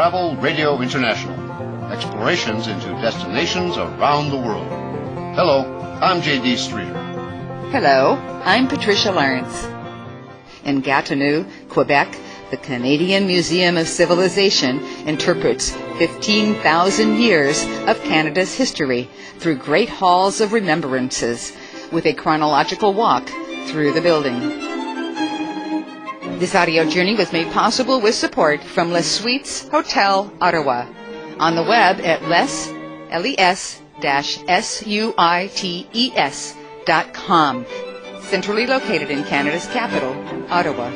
Travel Radio International, explorations into destinations around the world. Hello, I'm J.D. Streeter. Hello, I'm Patricia Lawrence. In Gatineau, Quebec, the Canadian Museum of Civilization interprets 15,000 years of Canada's history through great halls of remembrances with a chronological walk through the building. This audio journey was made possible with support from Les Suites Hotel, Ottawa, on the web at les-suites.com, centrally located in Canada's capital, Ottawa.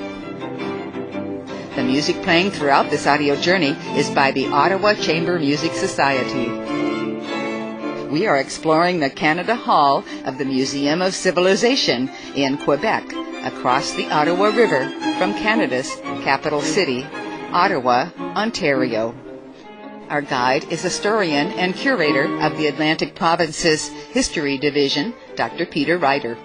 The music playing throughout this audio journey is by the Ottawa Chamber Music Society. We are exploring the Canada Hall of the Museum of Civilization in Quebec, across the Ottawa River from Canada's capital city, Ottawa, Ontario. Our guide is historian and curator of the Atlantic Province's History Division, Dr. Peter Ryder.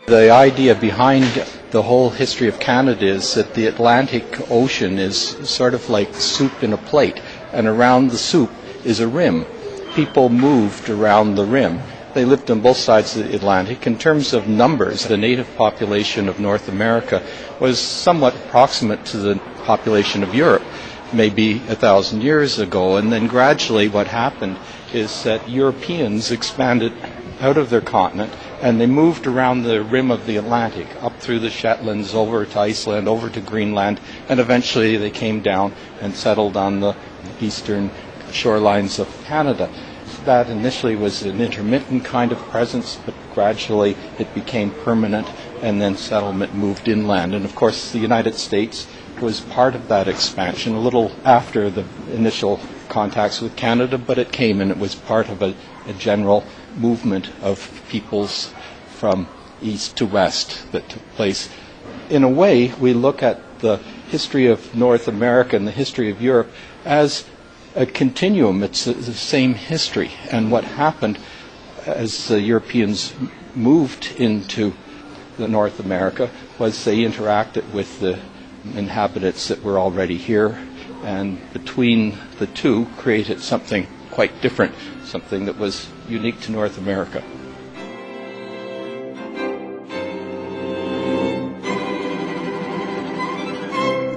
The idea behind the whole history of Canada is that the Atlantic Ocean is sort of like soup in a plate, and around the soup is a rim. People moved around the rim. They lived on both sides of the Atlantic. In terms of numbers, the native population of North America was somewhat approximate to the population of Europe, maybe 1,000 years ago. And then gradually what happened is that Europeans expanded out of their continent, and they moved around the rim of the Atlantic, up through the Shetlands, over to Iceland, over to Greenland, and eventually they came down and settled on the eastern shorelines of Canada. That initially was an intermittent kind of presence, but gradually it became permanent, and then settlement moved inland. And of course the United States was part of that expansion, a little after the initial contacts with Canada, but it came, and it was part of a general movement of peoples from east to west that took place. In a way, we look at the history of North America and the history of Europe as a continuum. It's the same history. And what happened as the Europeans moved into the North America was they interacted with the inhabitants that were already here, and between the two created something quite different, something that was unique to North America.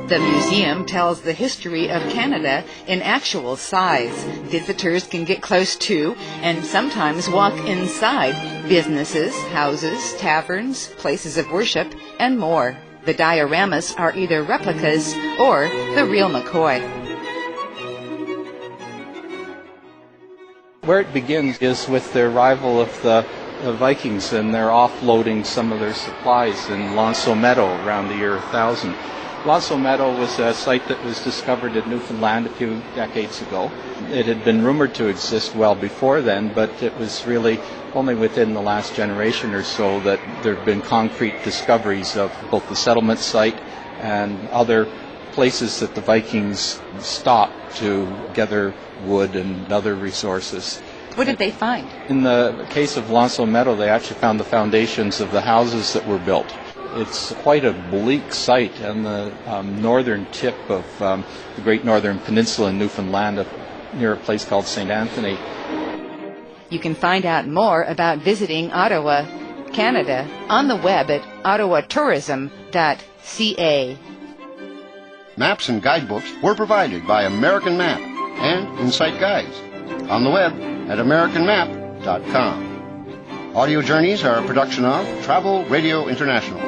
The museum tells the history of Canada in actual size. Visitors can get close to and sometimes walk inside businesses, houses, taverns, places of worship, and more. The dioramas are either replicas or the real McCoy. Where it begins is with the arrival of the Vikings, and they're offloading some of their supplies in L'Anse aux Meadows around the year 1000. L'Anse aux Meadows was a site that was discovered in Newfoundland a few decades ago. It had been rumored to exist well before then, but it was really only within the last generation or so that there have been concrete discoveries of both the settlement site and other places that the Vikings stopped to gather wood and other resources. What did they find? In the case of L'Anse aux Meadows, they actually found the foundations of the houses that were built. It's quite a bleak site on the northern tip of the Great Northern Peninsula in Newfoundland, near a place called St. Anthony. You can find out more about visiting Ottawa, Canada, on the web at ottawatourism.ca. Maps and guidebooks were provided by American Map and Insight Guides on the web at americanmap.com. Audio journeys are a production of Travel Radio International.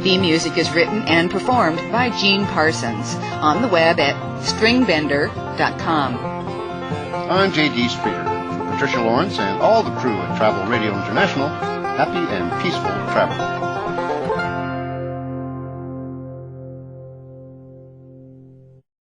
Theme music is written and performed by Gene Parsons on the web at stringbender.com. I'm J.D. Streeter. For Patricia Lawrence and all the crew at Travel Radio International, happy and peaceful travel.